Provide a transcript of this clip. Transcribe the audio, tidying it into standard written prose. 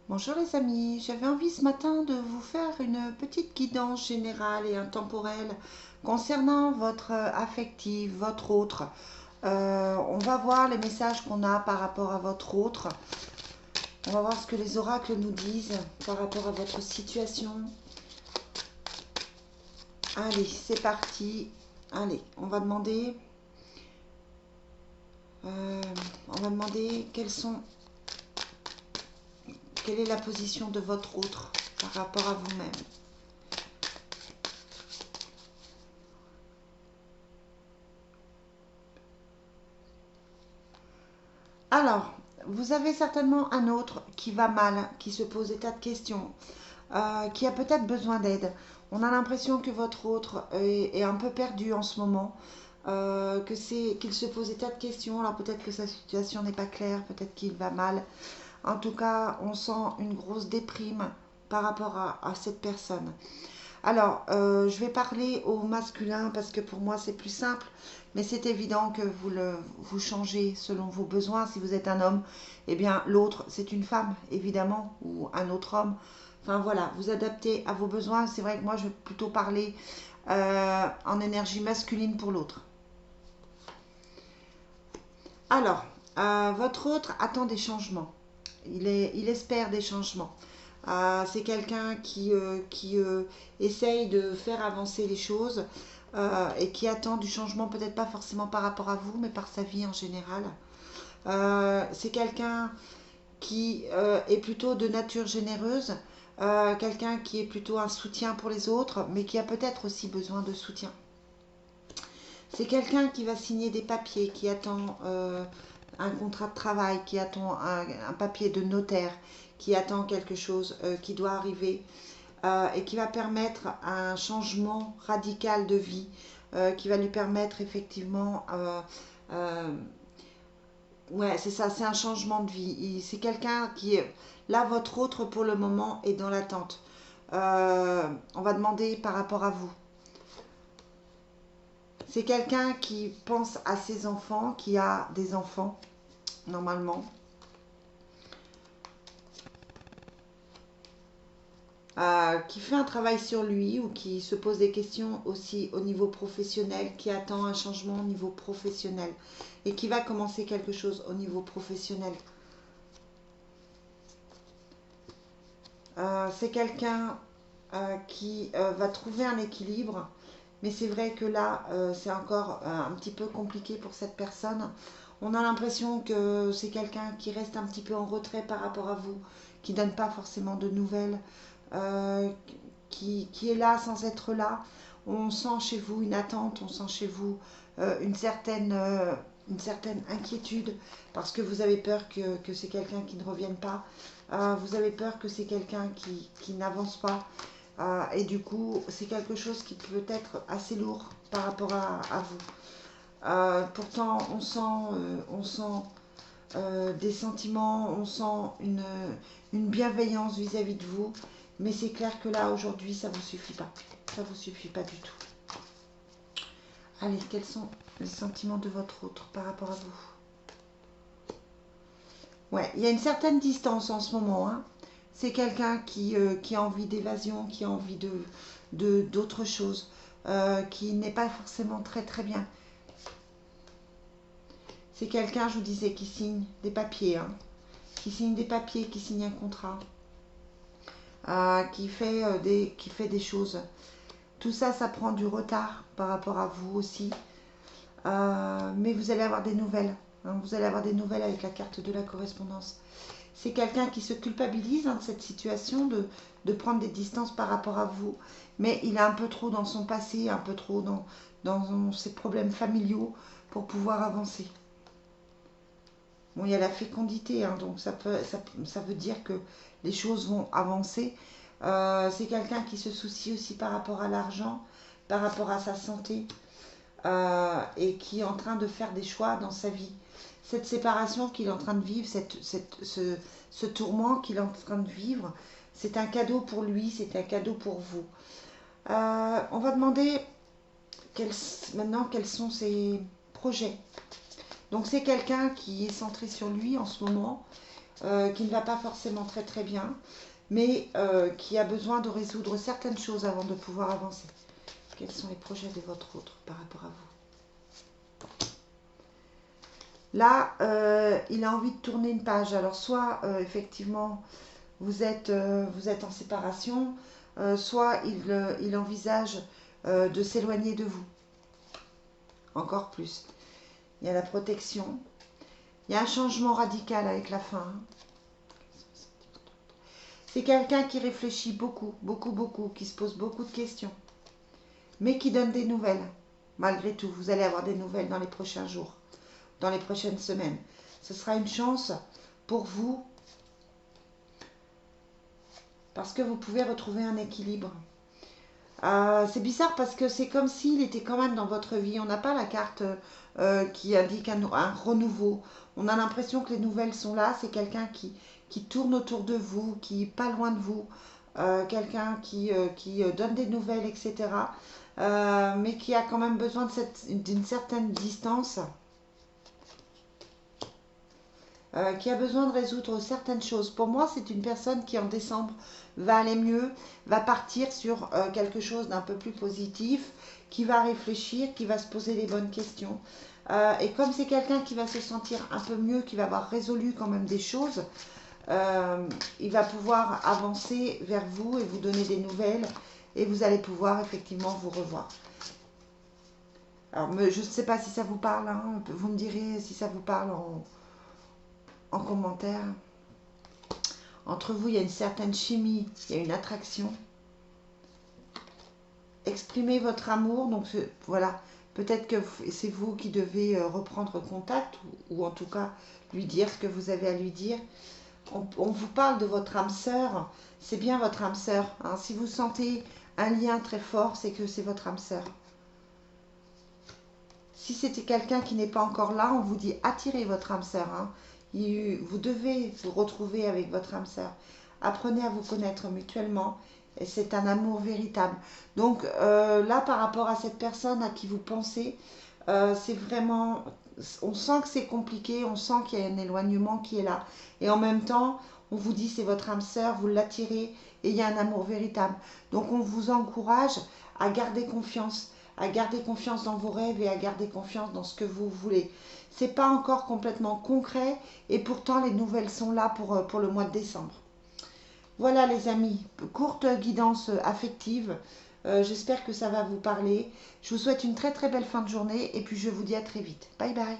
Bonjour les amis, j'avais envie ce matin de vous faire une petite guidance générale et intemporelle concernant votre affectif, votre autre. On va voir les messages qu'on a par rapport à votre autre. On va voir ce que les oracles nous disent par rapport à votre situation. Allez, c'est parti. Allez, euh, on va demander quelle est la position de votre autre par rapport à vous-même. Alors, vous avez certainement un autre qui va mal, qui se pose des tas de questions, qui a peut-être besoin d'aide. On a l'impression que votre autre est un peu perdu en ce moment, qu'il se pose des tas de questions. Alors peut-être que sa situation n'est pas claire, peut-être qu'il va mal. En tout cas, on sent une grosse déprime par rapport à cette personne. Alors, je vais parler au masculin parce que pour moi c'est plus simple, mais c'est évident que vous changez selon vos besoins. Si vous êtes un homme, eh bien l'autre c'est une femme, évidemment, ou un autre homme. Enfin voilà, vous adaptez à vos besoins. C'est vrai que moi je vais plutôt parler en énergie masculine pour l'autre. Alors, votre autre attend des changements. Il espère des changements. C'est quelqu'un qui essaye de faire avancer les choses et qui attend du changement, peut-être pas forcément par rapport à vous, mais par sa vie en général. C'est quelqu'un qui est plutôt de nature généreuse, quelqu'un qui est plutôt un soutien pour les autres, mais qui a peut-être aussi besoin de soutien. C'est quelqu'un qui va signer des papiers, qui attend un contrat de travail, qui attend un papier de notaire, qui attend quelque chose qui doit arriver et qui va permettre un changement radical de vie, qui va lui permettre effectivement, ouais, c'est ça, c'est un changement de vie. C'est quelqu'un qui est là, votre autre pour le moment est dans l'attente. On va demander par rapport à vous. C'est quelqu'un qui pense à ses enfants, qui a des enfants, normalement. Qui fait un travail sur lui ou qui se pose des questions aussi au niveau professionnel, qui attend un changement au niveau professionnel et qui va commencer quelque chose au niveau professionnel. C'est quelqu'un qui va trouver un équilibre, mais c'est vrai que là, c'est encore un petit peu compliqué pour cette personne. On a l'impression que c'est quelqu'un qui reste un petit peu en retrait par rapport à vous, qui ne donne pas forcément de nouvelles, euh, qui est là sans être là. On sent chez vous une attente, on sent chez vous une certaine inquiétude parce que vous avez peur que c'est quelqu'un qui ne revienne pas. Vous avez peur que c'est quelqu'un qui n'avance pas. Et du coup, c'est quelque chose qui peut être assez lourd par rapport à vous. Pourtant, on sent des sentiments, on sent une bienveillance vis-à-vis de vous. Mais c'est clair que là, aujourd'hui, ça ne vous suffit pas. Ça ne vous suffit pas du tout. Allez, quels sont les sentiments de votre autre par rapport à vous? Ouais, il y a une certaine distance en ce moment, hein. C'est quelqu'un qui a envie d'évasion, qui a envie d'autre chose, qui n'est pas forcément très très bien. C'est quelqu'un, je vous disais, qui signe des papiers, hein, qui signe des papiers, qui signe un contrat, qui fait des choses. Tout ça, ça prend du retard par rapport à vous aussi. Mais vous allez avoir des nouvelles, hein, vous allez avoir des nouvelles avec la carte de la correspondance. C'est quelqu'un qui se culpabilise, hein, de cette situation, de prendre des distances par rapport à vous. Mais il est un peu trop dans son passé, un peu trop dans ses problèmes familiaux pour pouvoir avancer. Bon, il y a la fécondité, hein, donc ça veut dire que les choses vont avancer. C'est quelqu'un qui se soucie aussi par rapport à l'argent, par rapport à sa santé, et qui est en train de faire des choix dans sa vie. Cette séparation qu'il est en train de vivre, ce tourment qu'il est en train de vivre, c'est un cadeau pour lui, c'est un cadeau pour vous. On va demander quels, maintenant quels sont ses projets. Donc c'est quelqu'un qui est centré sur lui en ce moment, qui ne va pas forcément très très bien, mais qui a besoin de résoudre certaines choses avant de pouvoir avancer. Quels sont les projets de votre autre par rapport à vous? Là, il a envie de tourner une page. Alors, soit effectivement, vous êtes en séparation, soit il envisage de s'éloigner de vous. Encore plus. Il y a la protection. Il y a un changement radical avec la fin. C'est quelqu'un qui réfléchit beaucoup, beaucoup, beaucoup, qui se pose beaucoup de questions, mais qui donne des nouvelles. Malgré tout, vous allez avoir des nouvelles dans les prochains jours, dans les prochaines semaines. Ce sera une chance pour vous, parce que vous pouvez retrouver un équilibre. C'est bizarre parce que c'est comme s'il était quand même dans votre vie. On n'a pas la carte qui indique un renouveau. On a l'impression que les nouvelles sont là. C'est quelqu'un qui tourne autour de vous, qui est pas loin de vous, quelqu'un qui donne des nouvelles, etc. Mais qui a quand même besoin d'une certaine distance, qui a besoin de résoudre certaines choses. Pour moi, c'est une personne qui en décembre va aller mieux, va partir sur quelque chose d'un peu plus positif, qui va réfléchir, qui va se poser les bonnes questions. Et comme c'est quelqu'un qui va se sentir un peu mieux, qui va avoir résolu quand même des choses, il va pouvoir avancer vers vous et vous donner des nouvelles et vous allez pouvoir effectivement vous revoir. Alors, je ne sais pas si ça vous parle, hein, vous me direz si ça vous parle en commentaire. Entre vous, il y a une certaine chimie, il y a une attraction. Exprimez votre amour, donc voilà, peut-être que c'est vous qui devez reprendre contact ou en tout cas lui dire ce que vous avez à lui dire. On vous parle de votre âme sœur, c'est bien votre âme sœur. Hein. Si vous sentez un lien très fort, c'est que c'est votre âme sœur. Si c'était quelqu'un qui n'est pas encore là, on vous dit attirez votre âme sœur. Hein. Vous devez vous retrouver avec votre âme sœur. Apprenez à vous connaître mutuellement et c'est un amour véritable. Donc là, par rapport à cette personne à qui vous pensez, c'est vraiment... On sent que c'est compliqué, on sent qu'il y a un éloignement qui est là. Et en même temps, on vous dit c'est votre âme sœur, vous l'attirez et il y a un amour véritable. Donc on vous encourage à garder confiance dans vos rêves et à garder confiance dans ce que vous voulez. C'est pas encore complètement concret et pourtant les nouvelles sont là pour le mois de décembre. Voilà les amis, courte guidance affective. J'espère que ça va vous parler. Je vous souhaite une très très belle fin de journée et puis je vous dis à très vite. Bye bye.